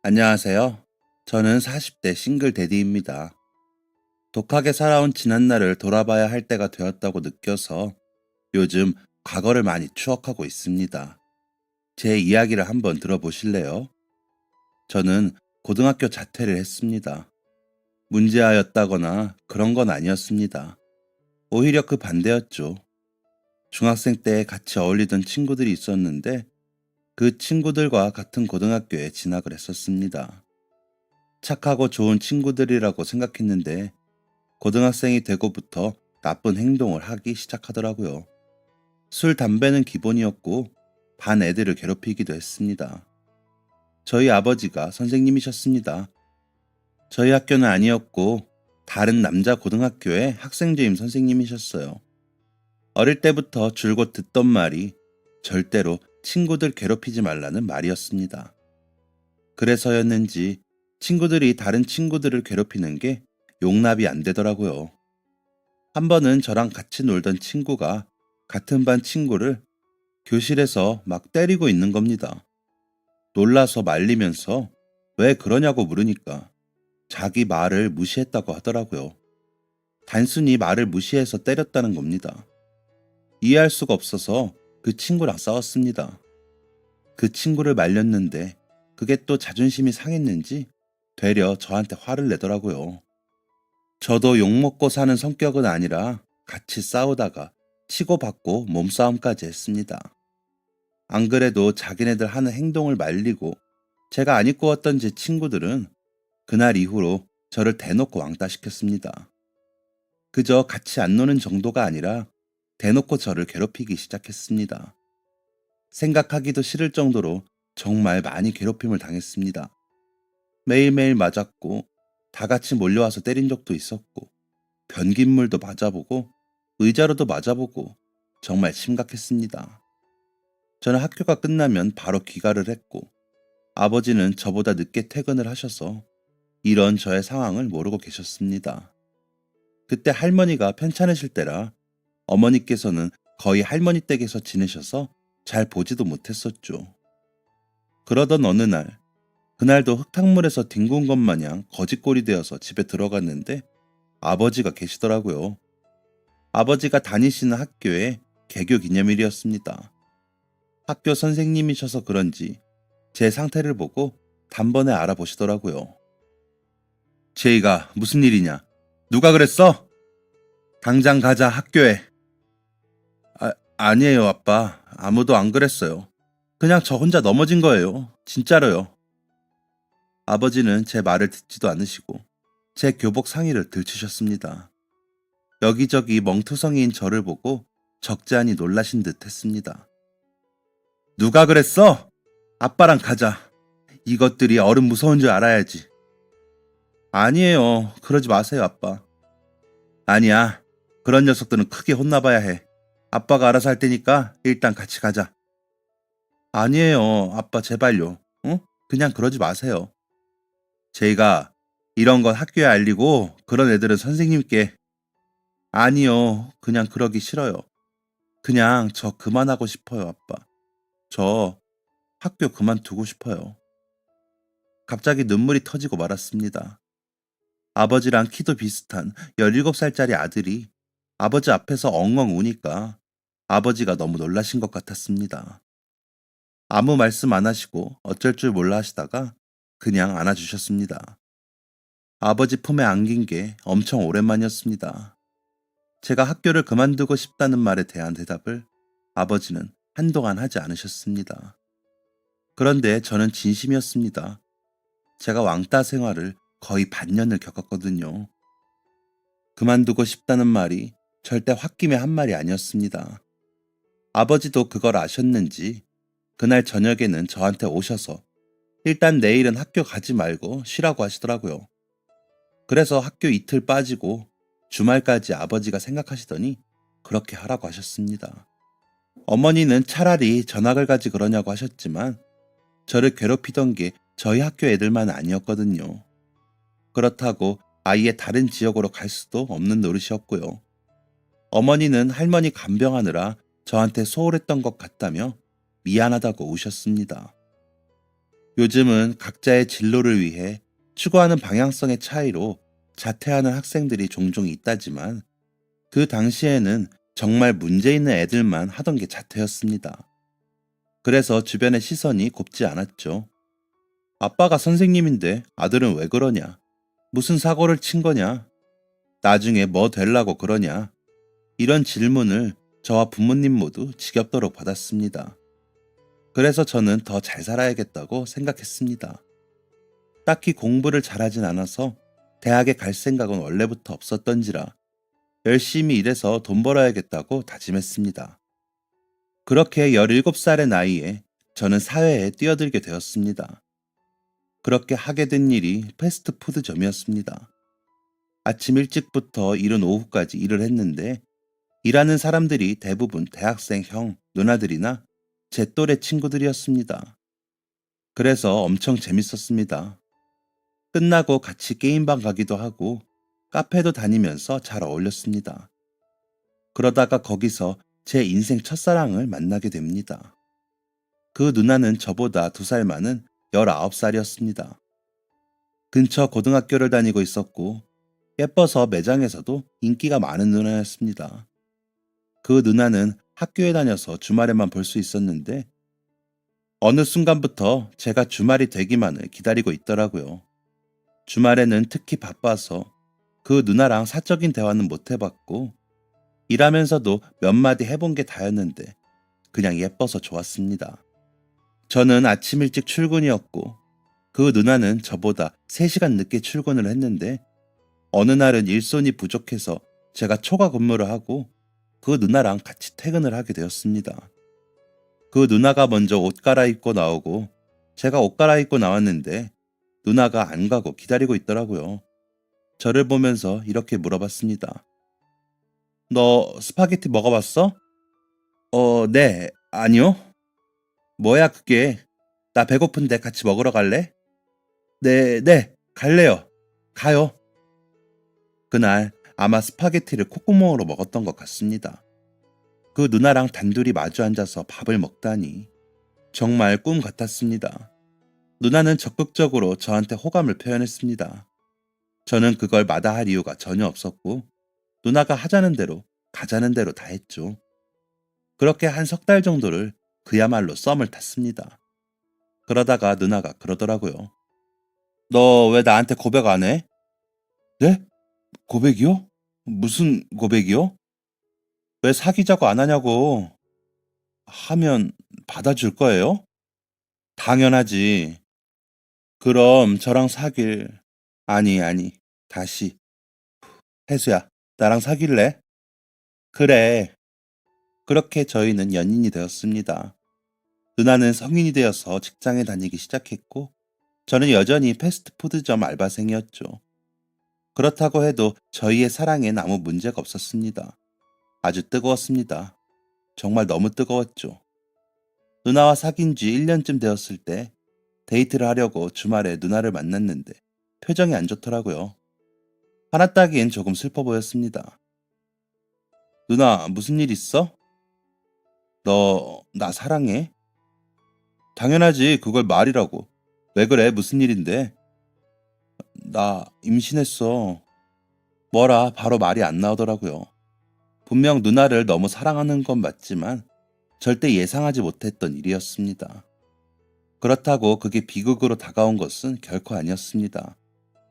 안녕하세요. 저는 40대 싱글 대디입니다. 독하게 살아온 지난날을 돌아봐야 할 때가 되었다고 느껴서 요즘 과거를 많이 추억하고 있습니다. 제 이야기를 한번 들어보실래요? 저는 고등학교 자퇴를 했습니다. 문제아였다거나 그런 건 아니었습니다. 오히려 그 반대였죠. 중학생 때 같이 어울리던 친구들이 있었는데 그 친구들과 같은 고등학교에 진학을 했었습니다. 착하고 좋은 친구들이라고 생각했는데 고등학생이 되고부터 나쁜 행동을 하기 시작하더라고요. 술, 담배는 기본이었고 반 애들을 괴롭히기도 했습니다. 저희 아버지가 선생님이셨습니다. 저희 학교는 아니었고 다른 남자 고등학교의 학생주임 선생님이셨어요. 어릴 때부터 줄곧 듣던 말이 절대로 친구들 괴롭히지 말라는 말이었습니다. 그래서였는지 친구들이 다른 친구들을 괴롭히는 게 용납이 안 되더라고요. 한 번은 저랑 같이 놀던 친구가 같은 반 친구를 교실에서 막 때리고 있는 겁니다. 놀라서 말리면서 왜 그러냐고 물으니까 자기 말을 무시했다고 하더라고요. 단순히 말을 무시해서 때렸다는 겁니다. 이해할 수가 없어서 그 친구랑 싸웠습니다. 그 친구를 말렸는데 그게 또 자존심이 상했는지 되려 저한테 화를 내더라고요. 저도 욕먹고 사는 성격은 아니라 같이 싸우다가 치고받고 몸싸움까지 했습니다. 안 그래도 자기네들 하는 행동을 말리고 제가 안 입고 왔던 제 친구들은 그날 이후로 저를 대놓고 왕따시켰습니다. 그저 같이 안 노는 정도가 아니라 대놓고 저를 괴롭히기 시작했습니다. 생각하기도 싫을 정도로 정말 많이 괴롭힘을 당했습니다. 매일매일 맞았고 다 같이 몰려와서 때린 적도 있었고 변기물도 맞아보고 의자로도 맞아보고 정말 심각했습니다. 저는 학교가 끝나면 바로 귀가를 했고 아버지는 저보다 늦게 퇴근을 하셔서 이런 저의 상황을 모르고 계셨습니다. 그때 할머니가 편찮으실 때라 어머니께서는 거의 할머니 댁에서 지내셔서 잘 보지도 못했었죠. 그러던 어느 날, 그날도 흙탕물에서 뒹군 것 마냥 거짓골이 되어서 집에 들어갔는데 아버지가 계시더라고요. 아버지가 다니시는 학교의 개교 기념일이었습니다. 학교 선생님이셔서 그런지 제 상태를 보고 단번에 알아보시더라고요. 제이가 무슨 일이냐? 누가 그랬어? 당장 가자 학교에. 아니에요 아빠. 아무도 안 그랬어요. 그냥 저 혼자 넘어진 거예요. 진짜로요. 아버지는 제 말을 듣지도 않으시고 제 교복 상의를 들추셨습니다. 여기저기 멍투성이인 저를 보고 적지 않이 놀라신 듯 했습니다. 누가 그랬어? 아빠랑 가자. 이것들이 어른 무서운 줄 알아야지. 아니에요. 그러지 마세요, 아빠. 아니야. 그런 녀석들은 크게 혼나봐야 해. 아빠가 알아서 할 테니까 일단 같이 가자. 아니에요. 아빠 제발요. 응? 그냥 그러지 마세요. 제이가 이런 건 학교에 알리고 그런 애들은 선생님께. 아니요. 그냥 그러기 싫어요. 그냥 저 그만하고 싶어요, 아빠. 저 학교 그만두고 싶어요. 갑자기 눈물이 터지고 말았습니다. 아버지랑 키도 비슷한 17살짜리 아들이 아버지 앞에서 엉엉 우니까 아버지가 너무 놀라신 것 같았습니다. 아무 말씀 안 하시고 어쩔 줄 몰라 하시다가 그냥 안아주셨습니다. 아버지 품에 안긴 게 엄청 오랜만이었습니다. 제가 학교를 그만두고 싶다는 말에 대한 대답을 아버지는 한동안 하지 않으셨습니다. 그런데 저는 진심이었습니다. 제가 왕따 생활을 거의 반년을 겪었거든요. 그만두고 싶다는 말이 절대 홧김의 한 말이 아니었습니다. 아버지도 그걸 아셨는지 그날 저녁에는 저한테 오셔서 일단 내일은 학교 가지 말고 쉬라고 하시더라고요. 그래서 학교 이틀 빠지고 주말까지 아버지가 생각하시더니 그렇게 하라고 하셨습니다. 어머니는 차라리 전학을 가지 그러냐고 하셨지만 저를 괴롭히던 게 저희 학교 애들만 아니었거든요. 그렇다고 아예 다른 지역으로 갈 수도 없는 노릇이었고요. 어머니는 할머니 간병하느라 저한테 소홀했던 것 같다며 미안하다고 우셨습니다. 요즘은 각자의 진로를 위해 추구하는 방향성의 차이로 자퇴하는 학생들이 종종 있다지만 그 당시에는 정말 문제 있는 애들만 하던 게 자퇴였습니다. 그래서 주변의 시선이 곱지 않았죠. 아빠가 선생님인데 아들은 왜 그러냐? 무슨 사고를 친 거냐? 나중에 뭐 되려고 그러냐? 이런 질문을 저와 부모님 모두 지겹도록 받았습니다. 그래서 저는 더 잘 살아야겠다고 생각했습니다. 딱히 공부를 잘하진 않아서 대학에 갈 생각은 원래부터 없었던지라 열심히 일해서 돈 벌어야겠다고 다짐했습니다. 그렇게 17살의 나이에 저는 사회에 뛰어들게 되었습니다. 그렇게 하게 된 일이 패스트푸드점이었습니다. 아침 일찍부터 이른 오후까지 일을 했는데 일하는 사람들이 대부분 대학생 형, 누나들이나 제 또래 친구들이었습니다. 그래서 엄청 재밌었습니다. 끝나고 같이 게임방 가기도 하고 카페도 다니면서 잘 어울렸습니다. 그러다가 거기서 제 인생 첫사랑을 만나게 됩니다. 그 누나는 저보다 2살 많은 19살이었습니다. 근처 고등학교를 다니고 있었고 예뻐서 매장에서도 인기가 많은 누나였습니다. 그 누나는 학교에 다녀서 주말에만 볼 수 있었는데 어느 순간부터 제가 주말이 되기만을 기다리고 있더라고요. 주말에는 특히 바빠서 그 누나랑 사적인 대화는 못 해봤고 일하면서도 몇 마디 해본 게 다였는데 그냥 예뻐서 좋았습니다. 저는 아침 일찍 출근이었고 그 누나는 저보다 3시간 늦게 출근을 했는데 어느 날은 일손이 부족해서 제가 초과 근무를 하고 그 누나랑 같이 퇴근을 하게 되었습니다. 그 누나가 먼저 옷 갈아입고 나오고 제가 옷 갈아입고 나왔는데 누나가 안 가고 기다리고 있더라고요. 저를 보면서 이렇게 물어봤습니다. 너 스파게티 먹어봤어? 네. 아니요. 뭐야 그게. 나 배고픈데 같이 먹으러 갈래? 네. 갈래요. 가요. 그날 아마 스파게티를 콧구멍으로 먹었던 것 같습니다. 그 누나랑 단둘이 마주 앉아서 밥을 먹다니 정말 꿈 같았습니다. 누나는 적극적으로 저한테 호감을 표현했습니다. 저는 그걸 마다할 이유가 전혀 없었고 누나가 하자는 대로 가자는 대로 다 했죠. 그렇게 한 3달 정도를 그야말로 썸을 탔습니다. 그러다가 누나가 그러더라고요. 너 왜 나한테 고백 안 해? 네? 고백이요? 무슨 고백이요? 왜 사귀자고 안 하냐고. 하면 받아줄 거예요? 당연하지. 그럼 저랑 사귈. 아니. 다시. 혜수야, 나랑 사귈래? 그래. 그렇게 저희는 연인이 되었습니다. 누나는 성인이 되어서 직장에 다니기 시작했고, 저는 여전히 패스트푸드점 알바생이었죠. 그렇다고 해도 저희의 사랑엔 아무 문제가 없었습니다. 아주 뜨거웠습니다. 정말 너무 뜨거웠죠. 누나와 사귄 지 1년쯤 되었을 때 데이트를 하려고 주말에 누나를 만났는데 표정이 안 좋더라고요. 하나 따기엔 조금 슬퍼 보였습니다. 누나, 무슨 일 있어? 너, 나 사랑해? 당연하지, 그걸 말이라고. 왜 그래, 무슨 일인데? 나 임신했어. 뭐라 바로 말이 안 나오더라고요. 분명 누나를 너무 사랑하는 건 맞지만 절대 예상하지 못했던 일이었습니다. 그렇다고 그게 비극으로 다가온 것은 결코 아니었습니다.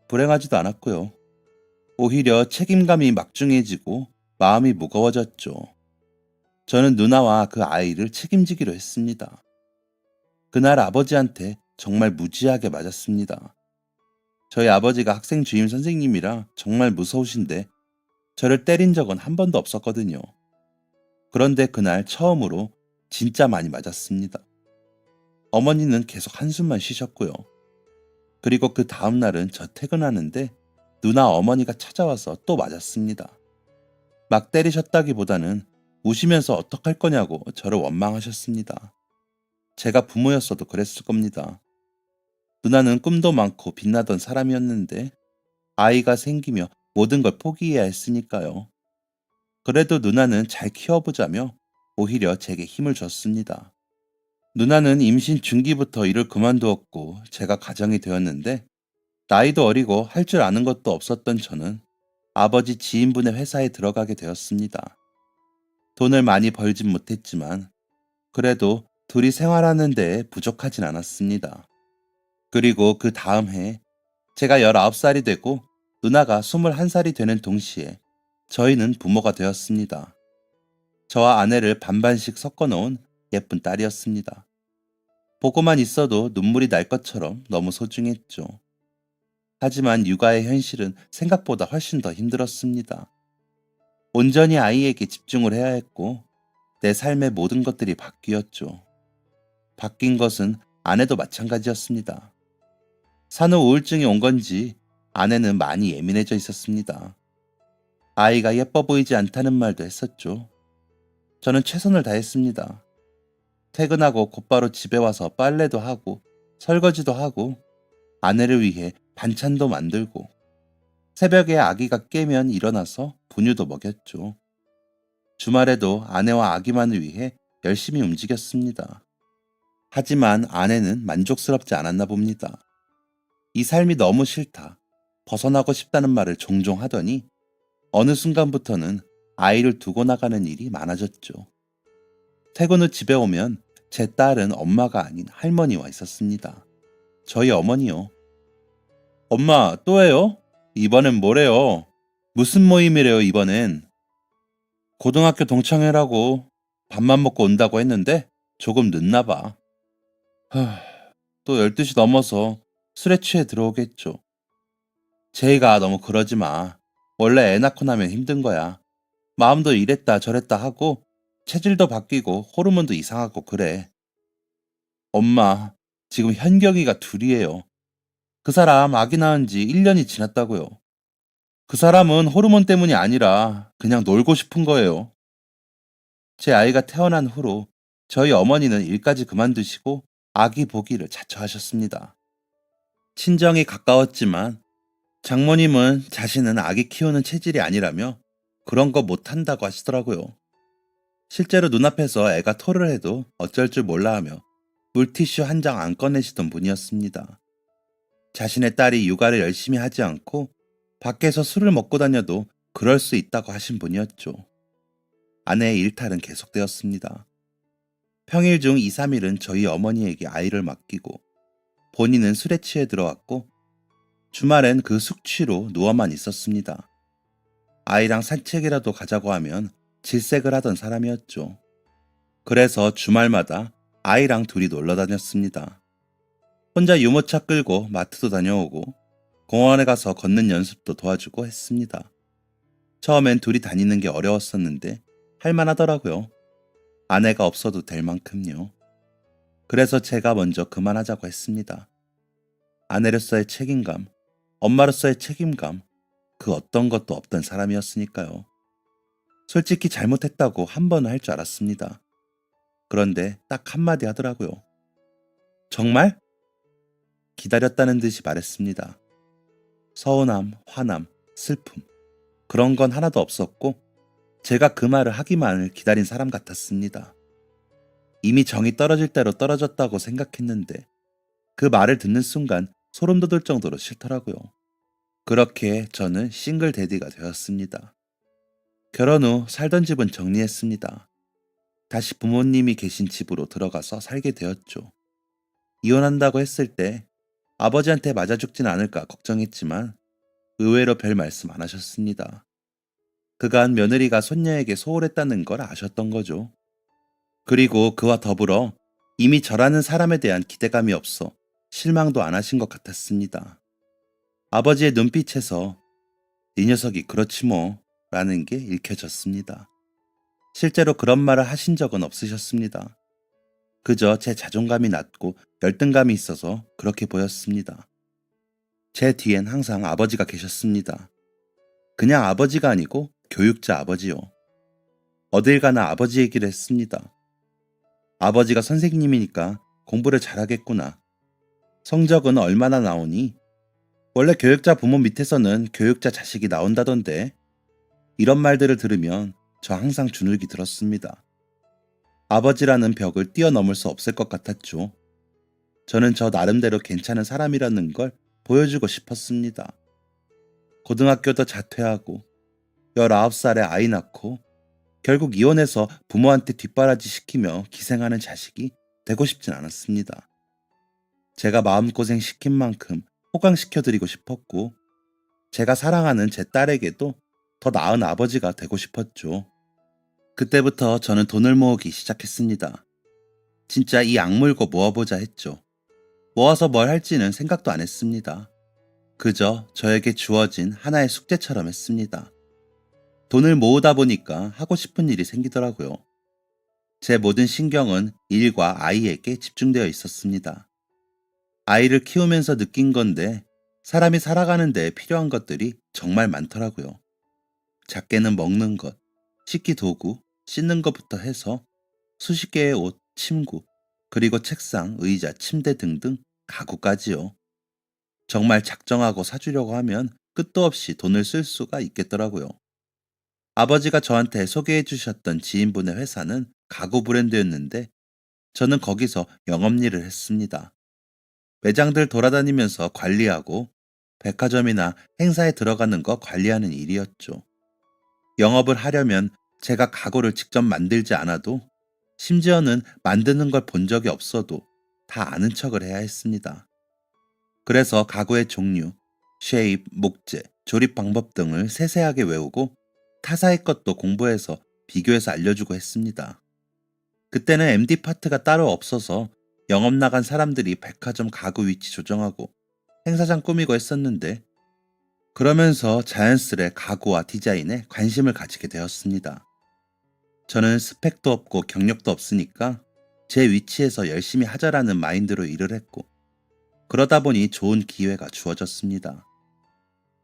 불행하지도 않았고요. 오히려 책임감이 막중해지고 마음이 무거워졌죠. 저는 누나와 그 아이를 책임지기로 했습니다. 그날 아버지한테 정말 무지하게 맞았습니다. 저희 아버지가 학생 주임 선생님이라 정말 무서우신데 저를 때린 적은 한 번도 없었거든요. 그런데 그날 처음으로 진짜 많이 맞았습니다. 어머니는 계속 한숨만 쉬셨고요. 그리고 그 다음 날은 저 퇴근하는데 누나 어머니가 찾아와서 또 맞았습니다. 막 때리셨다기보다는 우시면서 어떡할 거냐고 저를 원망하셨습니다. 제가 부모였어도 그랬을 겁니다. 누나는 꿈도 많고 빛나던 사람이었는데 아이가 생기며 모든 걸 포기해야 했으니까요. 그래도 누나는 잘 키워보자며 오히려 제게 힘을 줬습니다. 누나는 임신 중기부터 일을 그만두었고 제가 가정이 되었는데 나이도 어리고 할 줄 아는 것도 없었던 저는 아버지 지인분의 회사에 들어가게 되었습니다. 돈을 많이 벌진 못했지만 그래도 둘이 생활하는 데에 부족하진 않았습니다. 그리고 그 다음 해 제가 19살이 되고 누나가 21살이 되는 동시에 저희는 부모가 되었습니다. 저와 아내를 반반씩 섞어 놓은 예쁜 딸이었습니다. 보고만 있어도 눈물이 날 것처럼 너무 소중했죠. 하지만 육아의 현실은 생각보다 훨씬 더 힘들었습니다. 온전히 아이에게 집중을 해야 했고 내 삶의 모든 것들이 바뀌었죠. 바뀐 것은 아내도 마찬가지였습니다. 산후 우울증이 온 건지 아내는 많이 예민해져 있었습니다. 아이가 예뻐 보이지 않다는 말도 했었죠. 저는 최선을 다했습니다. 퇴근하고 곧바로 집에 와서 빨래도 하고 설거지도 하고 아내를 위해 반찬도 만들고 새벽에 아기가 깨면 일어나서 분유도 먹였죠. 주말에도 아내와 아기만을 위해 열심히 움직였습니다. 하지만 아내는 만족스럽지 않았나 봅니다. 이 삶이 너무 싫다. 벗어나고 싶다는 말을 종종 하더니 어느 순간부터는 아이를 두고 나가는 일이 많아졌죠. 퇴근 후 집에 오면 제 딸은 엄마가 아닌 할머니와 있었습니다. 저희 어머니요. 엄마, 또 해요? 이번엔 뭐래요? 무슨 모임이래요, 이번엔? 고등학교 동창회라고 밥만 먹고 온다고 했는데 조금 늦나 봐. 또 12시 넘어서 술에 취해 들어오겠죠. 제이가 너무 그러지 마. 원래 애 낳고 나면 힘든 거야. 마음도 이랬다 저랬다 하고 체질도 바뀌고 호르몬도 이상하고 그래. 엄마, 지금 현경이가 둘이에요. 그 사람 아기 낳은 지 1년이 지났다고요. 그 사람은 호르몬 때문이 아니라 그냥 놀고 싶은 거예요. 제 아이가 태어난 후로 저희 어머니는 일까지 그만두시고 아기 보기를 자처하셨습니다. 친정이 가까웠지만 장모님은 자신은 아기 키우는 체질이 아니라며 그런 거 못한다고 하시더라고요. 실제로 눈앞에서 애가 토를 해도 어쩔 줄 몰라 하며 물티슈 한 장 안 꺼내시던 분이었습니다. 자신의 딸이 육아를 열심히 하지 않고 밖에서 술을 먹고 다녀도 그럴 수 있다고 하신 분이었죠. 아내의 일탈은 계속되었습니다. 평일 중 2, 3일은 저희 어머니에게 아이를 맡기고 본인은 술에 취해 들어왔고 주말엔 그 숙취로 누워만 있었습니다. 아이랑 산책이라도 가자고 하면 질색을 하던 사람이었죠. 그래서 주말마다 아이랑 둘이 놀러 다녔습니다. 혼자 유모차 끌고 마트도 다녀오고 공원에 가서 걷는 연습도 도와주고 했습니다. 처음엔 둘이 다니는 게 어려웠었는데 할만하더라고요. 아내가 없어도 될 만큼요. 그래서 제가 먼저 그만하자고 했습니다. 아내로서의 책임감, 엄마로서의 책임감, 그 어떤 것도 없던 사람이었으니까요. 솔직히 잘못했다고 한 번은 할 줄 알았습니다. 그런데 딱 한마디 하더라고요. 정말? 기다렸다는 듯이 말했습니다. 서운함, 화남, 슬픔, 그런 건 하나도 없었고 제가 그 말을 하기만을 기다린 사람 같았습니다. 이미 정이 떨어질 대로 떨어졌다고 생각했는데 그 말을 듣는 순간 소름 돋을 정도로 싫더라고요. 그렇게 저는 싱글 데디가 되었습니다. 결혼 후 살던 집은 정리했습니다. 다시 부모님이 계신 집으로 들어가서 살게 되었죠. 이혼한다고 했을 때 아버지한테 맞아 죽진 않을까 걱정했지만 의외로 별 말씀 안 하셨습니다. 그간 며느리가 손녀에게 소홀했다는 걸 아셨던 거죠. 그리고 그와 더불어 이미 저라는 사람에 대한 기대감이 없어 실망도 안 하신 것 같았습니다. 아버지의 눈빛에서 이 녀석이 그렇지 뭐 라는 게 읽혀졌습니다. 실제로 그런 말을 하신 적은 없으셨습니다. 그저 제 자존감이 낮고 열등감이 있어서 그렇게 보였습니다. 제 뒤엔 항상 아버지가 계셨습니다. 그냥 아버지가 아니고 교육자 아버지요. 어딜 가나 아버지 얘기를 했습니다. 아버지가 선생님이니까 공부를 잘하겠구나. 성적은 얼마나 나오니? 원래 교육자 부모 밑에서는 교육자 자식이 나온다던데. 이런 말들을 들으면 저 항상 주눅이 들었습니다. 아버지라는 벽을 뛰어넘을 수 없을 것 같았죠. 저는 저 나름대로 괜찮은 사람이라는 걸 보여주고 싶었습니다. 고등학교도 자퇴하고 19살에 아이 낳고 결국 이혼해서 부모한테 뒷바라지 시키며 기생하는 자식이 되고 싶진 않았습니다. 제가 마음고생 시킨 만큼 호강시켜드리고 싶었고 제가 사랑하는 제 딸에게도 더 나은 아버지가 되고 싶었죠. 그때부터 저는 돈을 모으기 시작했습니다. 진짜 이 악물고 모아보자 했죠. 모아서 뭘 할지는 생각도 안 했습니다. 그저 저에게 주어진 하나의 숙제처럼 했습니다. 돈을 모으다 보니까 하고 싶은 일이 생기더라고요. 제 모든 신경은 일과 아이에게 집중되어 있었습니다. 아이를 키우면서 느낀 건데 사람이 살아가는 데 필요한 것들이 정말 많더라고요. 작게는 먹는 것, 식기 도구, 씻는 것부터 해서 수십 개의 옷, 침구, 그리고 책상, 의자, 침대 등등 가구까지요. 정말 작정하고 사주려고 하면 끝도 없이 돈을 쓸 수가 있겠더라고요. 아버지가 저한테 소개해 주셨던 지인분의 회사는 가구 브랜드였는데 저는 거기서 영업일을 했습니다. 매장들 돌아다니면서 관리하고 백화점이나 행사에 들어가는 거 관리하는 일이었죠. 영업을 하려면 제가 가구를 직접 만들지 않아도 심지어는 만드는 걸 본 적이 없어도 다 아는 척을 해야 했습니다. 그래서 가구의 종류, 쉐입, 목재, 조립 방법 등을 세세하게 외우고 타사의 것도 공부해서 비교해서 알려주고 했습니다. 그때는 MD 파트가 따로 없어서 영업 나간 사람들이 백화점 가구 위치 조정하고 행사장 꾸미고 했었는데 그러면서 자연스레 가구와 디자인에 관심을 가지게 되었습니다. 저는 스펙도 없고 경력도 없으니까 제 위치에서 열심히 하자라는 마인드로 일을 했고 그러다 보니 좋은 기회가 주어졌습니다.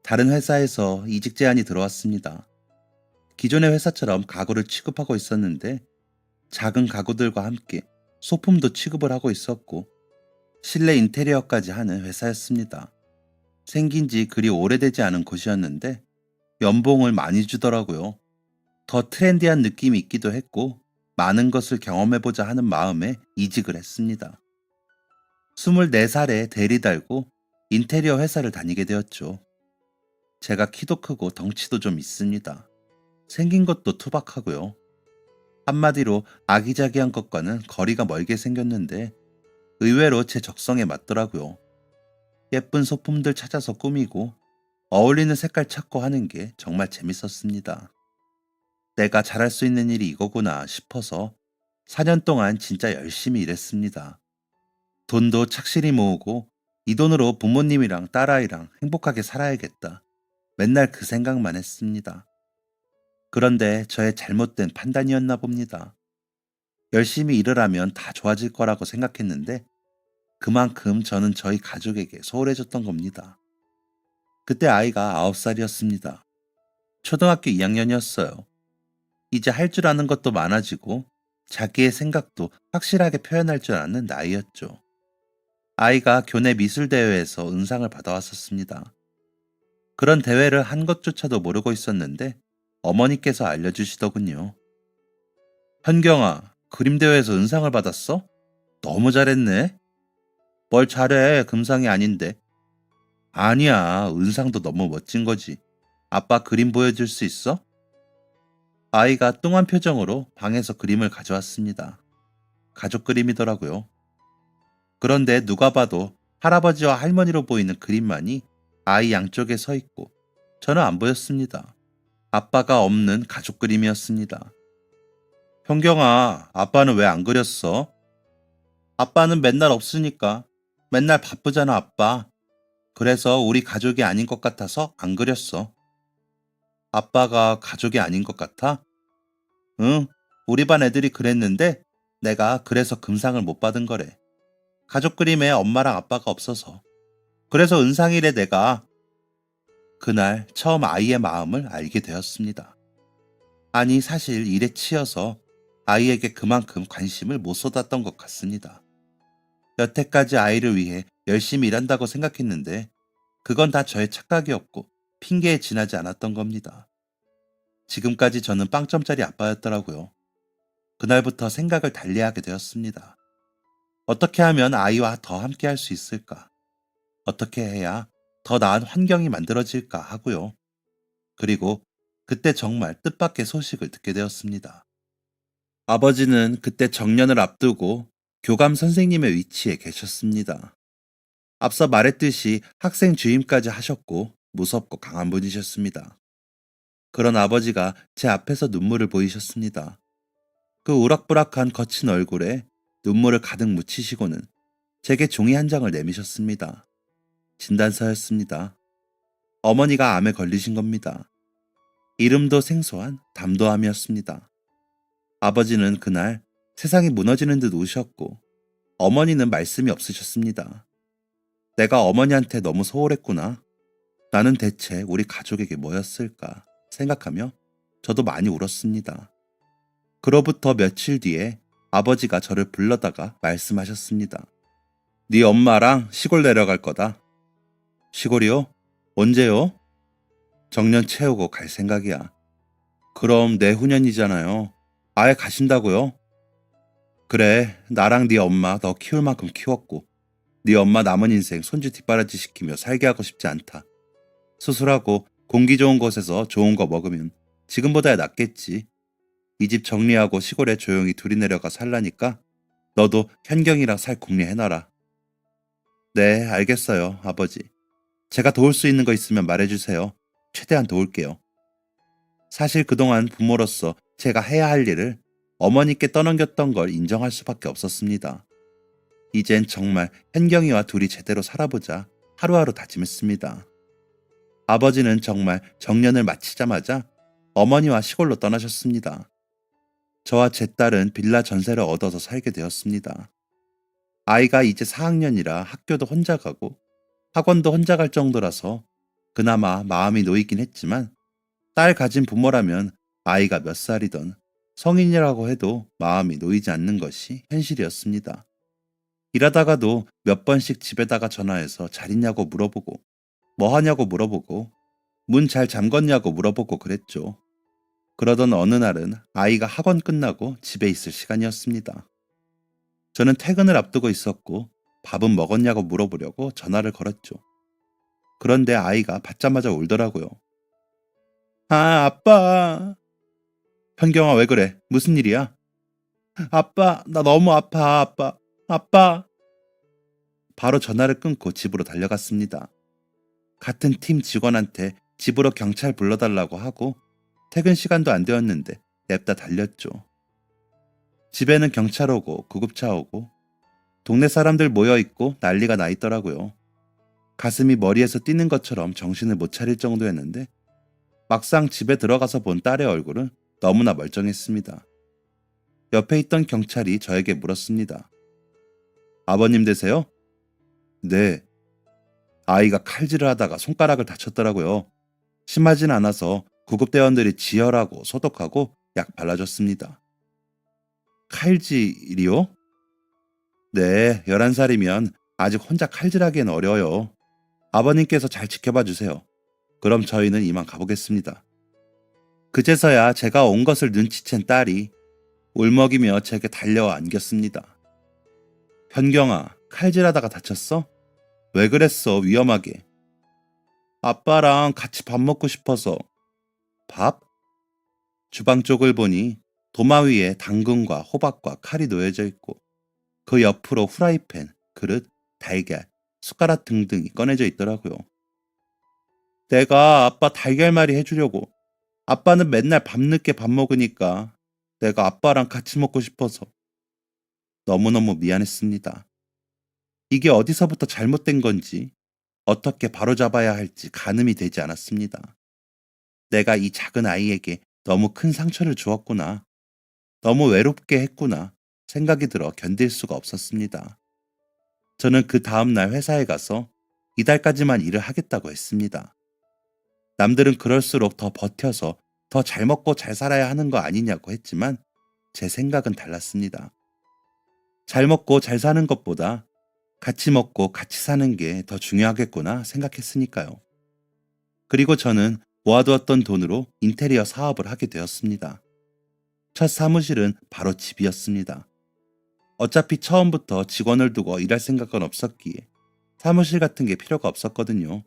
다른 회사에서 이직 제안이 들어왔습니다. 기존의 회사처럼 가구를 취급하고 있었는데 작은 가구들과 함께 소품도 취급을 하고 있었고 실내 인테리어까지 하는 회사였습니다. 생긴 지 그리 오래되지 않은 곳이었는데 연봉을 많이 주더라고요. 더 트렌디한 느낌이 있기도 했고 많은 것을 경험해보자 하는 마음에 이직을 했습니다. 24살에 대리 달고 인테리어 회사를 다니게 되었죠. 제가 키도 크고 덩치도 좀 있습니다. 생긴 것도 투박하고요. 한마디로 아기자기한 것과는 거리가 멀게 생겼는데 의외로 제 적성에 맞더라고요. 예쁜 소품들 찾아서 꾸미고 어울리는 색깔 찾고 하는 게 정말 재밌었습니다. 내가 잘할 수 있는 일이 이거구나 싶어서 4년 동안 진짜 열심히 일했습니다. 돈도 착실히 모으고 이 돈으로 부모님이랑 딸아이랑 행복하게 살아야겠다. 맨날 그 생각만 했습니다. 그런데 저의 잘못된 판단이었나 봅니다. 열심히 일을 하면 다 좋아질 거라고 생각했는데 그만큼 저는 저희 가족에게 소홀해졌던 겁니다. 그때 아이가 9살이었습니다. 초등학교 2학년이었어요. 이제 할 줄 아는 것도 많아지고 자기의 생각도 확실하게 표현할 줄 아는 나이였죠. 아이가 교내 미술대회에서 은상을 받아왔었습니다. 그런 대회를 한 것조차도 모르고 있었는데 어머니께서 알려주시더군요. 현경아, 그림대회에서 은상을 받았어? 너무 잘했네. 뭘 잘해, 금상이 아닌데. 아니야, 은상도 너무 멋진 거지. 아빠 그림 보여줄 수 있어? 아이가 뚱한 표정으로 방에서 그림을 가져왔습니다. 가족 그림이더라고요. 그런데 누가 봐도 할아버지와 할머니로 보이는 그림만이 아이 양쪽에 서 있고 저는 안 보였습니다. 아빠가 없는 가족 그림이었습니다. 현경아, 아빠는 왜 안 그렸어? 아빠는 맨날 없으니까. 맨날 바쁘잖아, 아빠. 그래서 우리 가족이 아닌 것 같아서 안 그렸어. 아빠가 가족이 아닌 것 같아? 응, 우리 반 애들이 그랬는데 내가 그래서 금상을 못 받은 거래. 가족 그림에 엄마랑 아빠가 없어서. 그래서 은상이래 내가. 그날 처음 아이의 마음을 알게 되었습니다. 아니 사실 일에 치여서 아이에게 그만큼 관심을 못 쏟았던 것 같습니다. 여태까지 아이를 위해 열심히 일한다고 생각했는데 그건 다 저의 착각이었고 핑계에 지나지 않았던 겁니다. 지금까지 저는 빵점짜리 아빠였더라고요. 그날부터 생각을 달리하게 되었습니다. 어떻게 하면 아이와 더 함께 할 수 있을까? 어떻게 해야 더 나은 환경이 만들어질까 하고요. 그리고 그때 정말 뜻밖의 소식을 듣게 되었습니다. 아버지는 그때 정년을 앞두고 교감 선생님의 위치에 계셨습니다. 앞서 말했듯이 학생 주임까지 하셨고 무섭고 강한 분이셨습니다. 그런 아버지가 제 앞에서 눈물을 보이셨습니다. 그 우락부락한 거친 얼굴에 눈물을 가득 묻히시고는 제게 종이 한 장을 내미셨습니다. 진단서였습니다. 어머니가 암에 걸리신 겁니다. 이름도 생소한 담도암이었습니다. 아버지는 그날 세상이 무너지는 듯 우셨고 어머니는 말씀이 없으셨습니다. 내가 어머니한테 너무 소홀했구나. 나는 대체 우리 가족에게 뭐였을까 생각하며 저도 많이 울었습니다. 그로부터 며칠 뒤에 아버지가 저를 불러다가 말씀하셨습니다. 네 엄마랑 시골 내려갈 거다. 시골이요? 언제요? 정년 채우고 갈 생각이야. 그럼 내후년이잖아요. 아예 가신다고요? 그래, 나랑 네 엄마 너 키울 만큼 키웠고 네 엄마 남은 인생 손주 뒷바라지 시키며 살게 하고 싶지 않다. 수술하고 공기 좋은 곳에서 좋은 거 먹으면 지금보다야 낫겠지. 이 집 정리하고 시골에 조용히 둘이 내려가 살라니까 너도 현경이랑 살 궁리해놔라. 네, 알겠어요, 아버지. 제가 도울 수 있는 거 있으면 말해주세요. 최대한 도울게요. 사실 그동안 부모로서 제가 해야 할 일을 어머니께 떠넘겼던 걸 인정할 수밖에 없었습니다. 이젠 정말 현경이와 둘이 제대로 살아보자 하루하루 다짐했습니다. 아버지는 정말 정년을 마치자마자 어머니와 시골로 떠나셨습니다. 저와 제 딸은 빌라 전세를 얻어서 살게 되었습니다. 아이가 이제 4학년이라 학교도 혼자 가고 학원도 혼자 갈 정도라서 그나마 마음이 놓이긴 했지만 딸 가진 부모라면 아이가 몇 살이던 성인이라고 해도 마음이 놓이지 않는 것이 현실이었습니다. 일하다가도 몇 번씩 집에다가 전화해서 잘 있냐고 물어보고 뭐 하냐고 물어보고 문 잘 잠궜냐고 물어보고 그랬죠. 그러던 어느 날은 아이가 학원 끝나고 집에 있을 시간이었습니다. 저는 퇴근을 앞두고 있었고 밥은 먹었냐고 물어보려고 전화를 걸었죠. 그런데 아이가 받자마자 울더라고요. 아, 아빠. 현경아, 왜 그래? 무슨 일이야? 아빠, 나 너무 아파, 아빠. 아빠. 바로 전화를 끊고 집으로 달려갔습니다. 같은 팀 직원한테 집으로 경찰 불러달라고 하고 퇴근 시간도 안 되었는데 냅다 달렸죠. 집에는 경찰 오고 구급차 오고 동네 사람들 모여있고 난리가 나 있더라고요. 가슴이 머리에서 뛰는 것처럼 정신을 못 차릴 정도였는데 막상 집에 들어가서 본 딸의 얼굴은 너무나 멀쩡했습니다. 옆에 있던 경찰이 저에게 물었습니다. 아버님 되세요? 네. 아이가 칼질을 하다가 손가락을 다쳤더라고요. 심하진 않아서 구급대원들이 지혈하고 소독하고 약 발라줬습니다. 칼질이요? 네, 11살이면 아직 혼자 칼질하기엔 어려워요. 아버님께서 잘 지켜봐 주세요. 그럼 저희는 이만 가보겠습니다. 그제서야 제가 온 것을 눈치챈 딸이 울먹이며 제게 달려와 안겼습니다. 현경아, 칼질하다가 다쳤어? 왜 그랬어, 위험하게. 아빠랑 같이 밥 먹고 싶어서. 밥? 주방 쪽을 보니 도마 위에 당근과 호박과 칼이 놓여져 있고 그 옆으로 후라이팬, 그릇, 달걀, 숟가락 등등이 꺼내져 있더라고요. 내가 아빠 달걀말이 해주려고. 아빠는 맨날 밤늦게 밥 먹으니까 내가 아빠랑 같이 먹고 싶어서. 너무너무 미안했습니다. 이게 어디서부터 잘못된 건지 어떻게 바로잡아야 할지 가늠이 되지 않았습니다. 내가 이 작은 아이에게 너무 큰 상처를 주었구나. 너무 외롭게 했구나 생각이 들어 견딜 수가 없었습니다. 저는 그 다음날 회사에 가서 이달까지만 일을 하겠다고 했습니다. 남들은 그럴수록 더 버텨서 더 잘 먹고 잘 살아야 하는 거 아니냐고 했지만 제 생각은 달랐습니다. 잘 먹고 잘 사는 것보다 같이 먹고 같이 사는 게 더 중요하겠구나 생각했으니까요. 그리고 저는 모아두었던 돈으로 인테리어 사업을 하게 되었습니다. 첫 사무실은 바로 집이었습니다. 어차피 처음부터 직원을 두고 일할 생각은 없었기에 사무실 같은 게 필요가 없었거든요.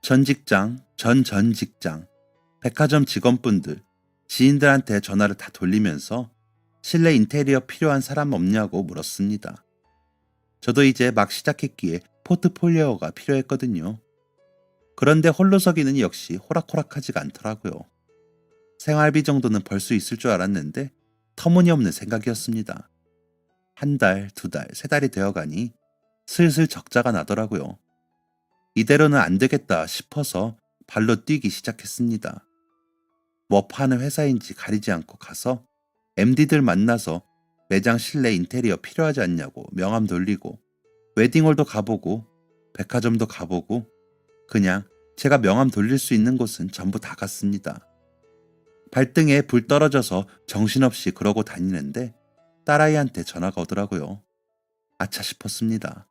전 직장, 전 직장, 백화점 직원분들, 지인들한테 전화를 다 돌리면서 실내 인테리어 필요한 사람 없냐고 물었습니다. 저도 이제 막 시작했기에 포트폴리오가 필요했거든요. 그런데 홀로 서기는 역시 호락호락하지가 않더라고요. 생활비 정도는 벌 수 있을 줄 알았는데 터무니없는 생각이었습니다. 한 달, 두 달, 세 달이 되어가니 슬슬 적자가 나더라고요. 이대로는 안 되겠다 싶어서 발로 뛰기 시작했습니다. 뭐 파는 회사인지 가리지 않고 가서 MD들 만나서 매장 실내 인테리어 필요하지 않냐고 명함 돌리고 웨딩홀도 가보고 백화점도 가보고 그냥 제가 명함 돌릴 수 있는 곳은 전부 다 갔습니다. 발등에 불 떨어져서 정신없이 그러고 다니는데 딸아이한테 전화가 오더라고요. 아차 싶었습니다.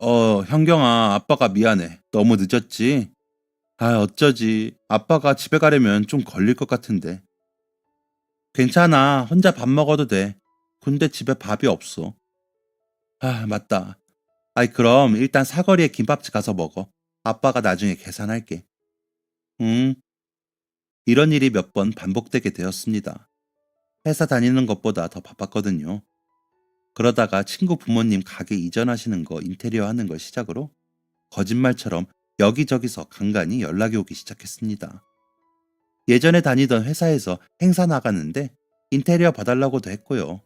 현경아, 아빠가 미안해. 너무 늦었지? 아, 어쩌지. 아빠가 집에 가려면 좀 걸릴 것 같은데. 괜찮아. 혼자 밥 먹어도 돼. 근데 집에 밥이 없어. 아, 맞다. 아이, 그럼 일단 사거리에 김밥집 가서 먹어. 아빠가 나중에 계산할게. 응. 이런 일이 몇 번 반복되게 되었습니다. 회사 다니는 것보다 더 바빴거든요. 그러다가 친구 부모님 가게 이전하시는 거 인테리어 하는 걸 시작으로 거짓말처럼 여기저기서 간간히 연락이 오기 시작했습니다. 예전에 다니던 회사에서 행사 나가는데 인테리어 봐달라고도 했고요.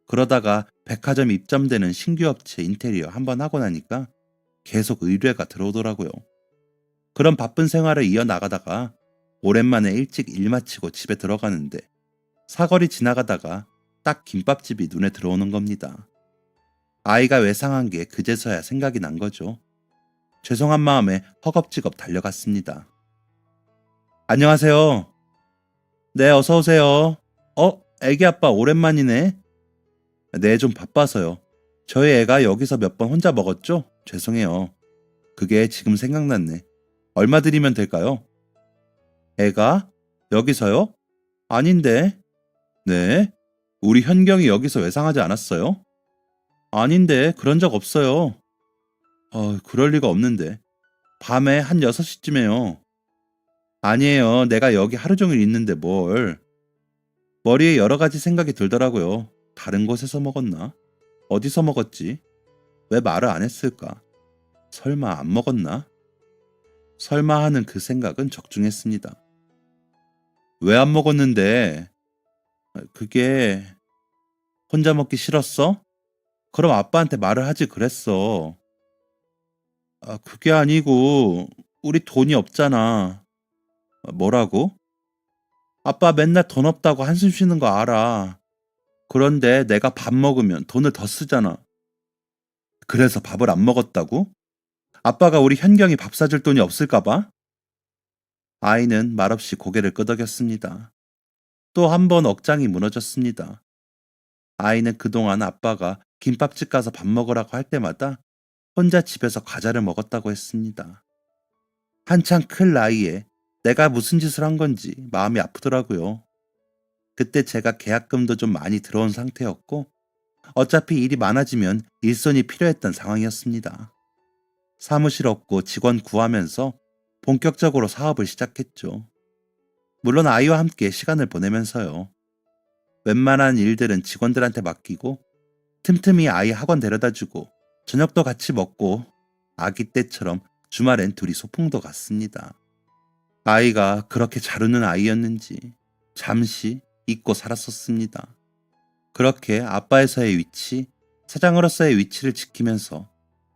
그러다가 백화점 입점되는 신규 업체 인테리어 한번 하고 나니까 계속 의뢰가 들어오더라고요. 그런 바쁜 생활을 이어나가다가 오랜만에 일찍 일 마치고 집에 들어가는데 사거리 지나가다가 딱 김밥집이 눈에 들어오는 겁니다. 아이가 외상한 게 그제서야 생각이 난 거죠. 죄송한 마음에 허겁지겁 달려갔습니다. 안녕하세요. 네, 어서 오세요. 애기 아빠 오랜만이네. 네, 좀 바빠서요. 저희 애가 여기서 몇 번 혼자 먹었죠? 죄송해요. 그게 지금 생각났네. 얼마 드리면 될까요? 애가? 여기서요? 아닌데. 네? 우리 현경이 여기서 외상하지 않았어요? 아닌데, 그런 적 없어요. 그럴 리가 없는데. 밤에 한 6시쯤에요. 아니에요. 내가 여기 하루 종일 있는데 뭘. 머리에 여러 가지 생각이 들더라고요. 다른 곳에서 먹었나? 어디서 먹었지? 왜 말을 안 했을까? 설마 안 먹었나? 설마 하는 그 생각은 적중했습니다. 왜 안 먹었는데? 그게 혼자 먹기 싫었어? 그럼 아빠한테 말을 하지 그랬어. 그게 아니고 우리 돈이 없잖아. 뭐라고? 아빠 맨날 돈 없다고 한숨 쉬는 거 알아. 그런데 내가 밥 먹으면 돈을 더 쓰잖아. 그래서 밥을 안 먹었다고? 아빠가 우리 현경이 밥 사줄 돈이 없을까 봐? 아이는 말없이 고개를 끄덕였습니다. 또 한 번 억장이 무너졌습니다. 아이는 그동안 아빠가 김밥집 가서 밥 먹으라고 할 때마다 혼자 집에서 과자를 먹었다고 했습니다. 한창 클 나이에 내가 무슨 짓을 한 건지 마음이 아프더라고요. 그때 제가 계약금도 좀 많이 들어온 상태였고 어차피 일이 많아지면 일손이 필요했던 상황이었습니다. 사무실 없고 직원 구하면서 본격적으로 사업을 시작했죠. 물론 아이와 함께 시간을 보내면서요. 웬만한 일들은 직원들한테 맡기고 틈틈이 아이 학원 데려다주고 저녁도 같이 먹고 아기 때처럼 주말엔 둘이 소풍도 갔습니다. 아이가 그렇게 잘 우는 아이였는지 잠시 잊고 살았었습니다. 그렇게 아빠에서의 위치, 사장으로서의 위치를 지키면서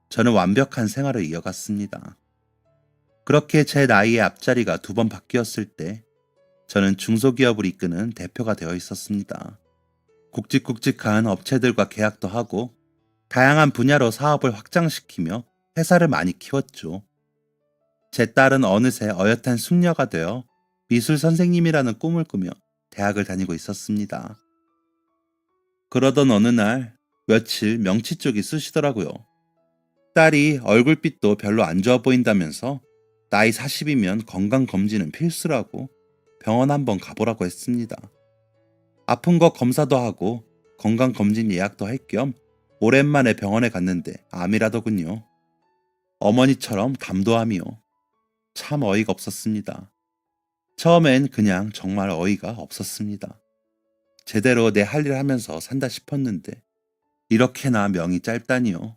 저는 완벽한 생활을 이어갔습니다. 그렇게 제 나이의 앞자리가 2번 바뀌었을 때 저는 중소기업을 이끄는 대표가 되어 있었습니다. 굵직굵직한 업체들과 계약도 하고 다양한 분야로 사업을 확장시키며 회사를 많이 키웠죠. 제 딸은 어느새 어엿한 숙녀가 되어 미술 선생님이라는 꿈을 꾸며 대학을 다니고 있었습니다. 그러던 어느 날 며칠 명치 쪽이 쑤시더라고요. 딸이 얼굴빛도 별로 안 좋아 보인다면서 나이 40이면 건강검진은 필수라고 병원 한번 가보라고 했습니다. 아픈 거 검사도 하고 건강검진 예약도 할 겸 오랜만에 병원에 갔는데 암이라더군요. 어머니처럼 담도암이요. 참 어이가 없었습니다. 처음엔 그냥 정말 어이가 없었습니다. 제대로 내 할 일 하면서 산다 싶었는데 이렇게나 명이 짧다니요.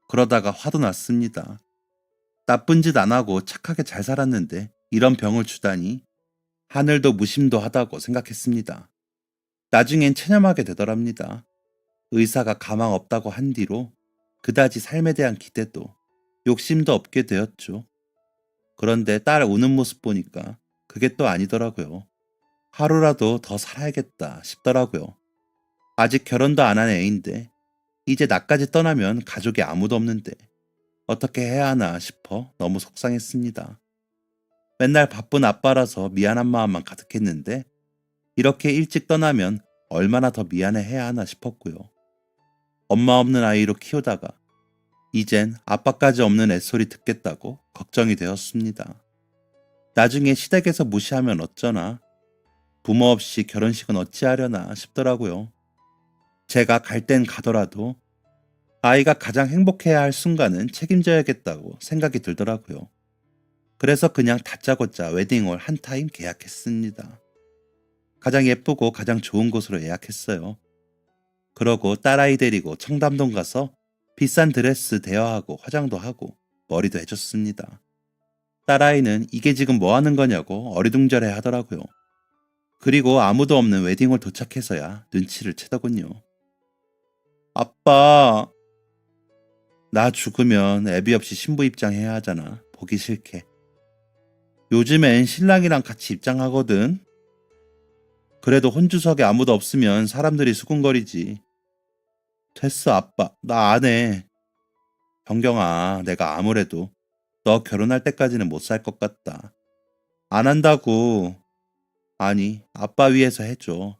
그러다가 화도 났습니다. 나쁜 짓 안 하고 착하게 잘 살았는데 이런 병을 주다니 하늘도 무심도 하다고 생각했습니다. 나중엔 체념하게 되더랍니다. 의사가 가망 없다고 한 뒤로 그다지 삶에 대한 기대도 욕심도 없게 되었죠. 그런데 딸 우는 모습 보니까 그게 또 아니더라고요. 하루라도 더 살아야겠다 싶더라고요. 아직 결혼도 안 한 애인데 이제 나까지 떠나면 가족이 아무도 없는데 어떻게 해야 하나 싶어 너무 속상했습니다. 맨날 바쁜 아빠라서 미안한 마음만 가득했는데 이렇게 일찍 떠나면 얼마나 더 미안해 해야 하나 싶었고요. 엄마 없는 아이로 키우다가 이젠 아빠까지 없는 애소리 듣겠다고 걱정이 되었습니다. 나중에 시댁에서 무시하면 어쩌나, 부모 없이 결혼식은 어찌하려나 싶더라고요. 제가 갈 땐 가더라도 아이가 가장 행복해야 할 순간은 책임져야겠다고 생각이 들더라고요. 그래서 그냥 다짜고짜 웨딩홀 한 타임 계약했습니다. 가장 예쁘고 가장 좋은 곳으로 예약했어요. 그러고 딸아이 데리고 청담동 가서 비싼 드레스 대여하고 화장도 하고 머리도 해줬습니다. 딸아이는 이게 지금 뭐 하는 거냐고 어리둥절해 하더라고요. 그리고 아무도 없는 웨딩홀 도착해서야 눈치를 채더군요. 아빠, 나 죽으면 애비 없이 신부 입장해야 하잖아. 보기 싫게. 요즘엔 신랑이랑 같이 입장하거든. 그래도 혼주석에 아무도 없으면 사람들이 수군거리지. 됐어, 아빠. 나 안 해. 병경아, 내가 아무래도 너 결혼할 때까지는 못 살 것 같다. 안 한다고. 아니, 아빠 위해서 해줘.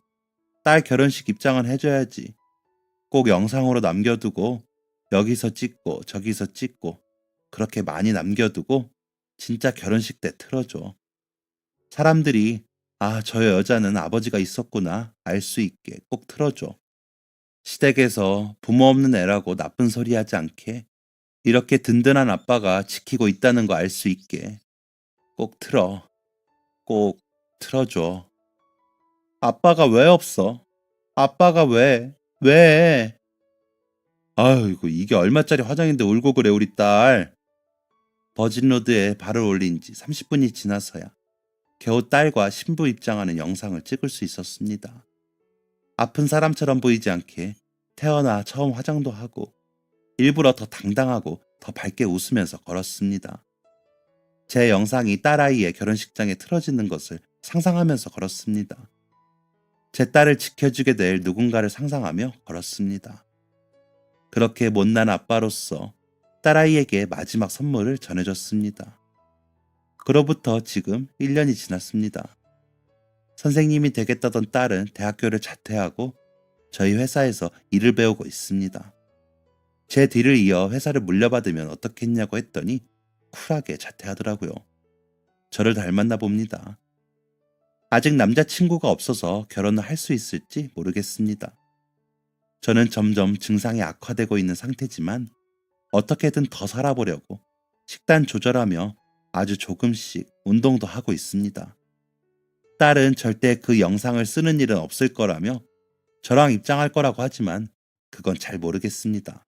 딸 결혼식 입장은 해줘야지. 꼭 영상으로 남겨두고 여기서 찍고 저기서 찍고 그렇게 많이 남겨두고 진짜 결혼식 때 틀어줘. 사람들이 아, 저 여자는 아버지가 있었구나 알 수 있게 꼭 틀어줘. 시댁에서 부모 없는 애라고 나쁜 소리 하지 않게 이렇게 든든한 아빠가 지키고 있다는 거 알 수 있게 꼭 틀어. 꼭 틀어줘. 아빠가 왜 없어? 아빠가 왜? 왜? 아이고 이게 얼마짜리 화장인데 울고 그래 우리 딸. 버진로드에 발을 올린 지 30분이 지나서야 겨우 딸과 신부 입장하는 영상을 찍을 수 있었습니다. 아픈 사람처럼 보이지 않게 태어나 처음 화장도 하고 일부러 더 당당하고 더 밝게 웃으면서 걸었습니다. 제 영상이 딸아이의 결혼식장에 틀어지는 것을 상상하면서 걸었습니다. 제 딸을 지켜주게 될 누군가를 상상하며 걸었습니다. 그렇게 못난 아빠로서 딸아이에게 마지막 선물을 전해줬습니다. 그로부터 지금 1년이 지났습니다. 선생님이 되겠다던 딸은 대학교를 자퇴하고 저희 회사에서 일을 배우고 있습니다. 제 뒤를 이어 회사를 물려받으면 어떻겠냐고 했더니 쿨하게 자퇴하더라고요. 저를 닮았나 봅니다. 아직 남자친구가 없어서 결혼을 할 수 있을지 모르겠습니다. 저는 점점 증상이 악화되고 있는 상태지만 어떻게든 더 살아보려고 식단 조절하며 아주 조금씩 운동도 하고 있습니다. 딸은 절대 그 영상을 쓰는 일은 없을 거라며 저랑 입장할 거라고 하지만 그건 잘 모르겠습니다.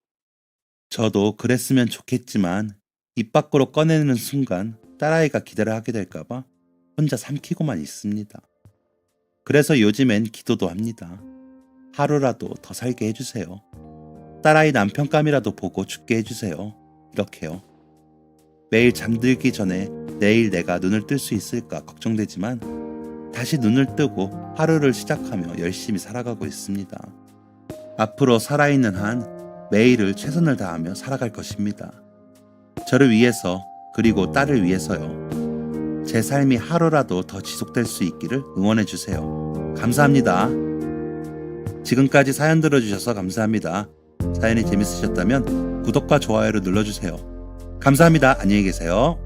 저도 그랬으면 좋겠지만 입 밖으로 꺼내는 순간 딸아이가 기대를 하게 될까봐 혼자 삼키고만 있습니다. 그래서 요즘엔 기도도 합니다. 하루라도 더 살게 해주세요. 딸아이 남편감이라도 보고 죽게 해주세요. 이렇게요. 매일 잠들기 전에 내일 내가 눈을 뜰 수 있을까 걱정되지만 다시 눈을 뜨고 하루를 시작하며 열심히 살아가고 있습니다. 앞으로 살아있는 한 매일을 최선을 다하며 살아갈 것입니다. 저를 위해서 그리고 딸을 위해서요. 제 삶이 하루라도 더 지속될 수 있기를 응원해주세요. 감사합니다. 지금까지 사연 들어주셔서 감사합니다. 사연이 재밌으셨다면 구독과 좋아요를 눌러주세요. 감사합니다. 안녕히 계세요.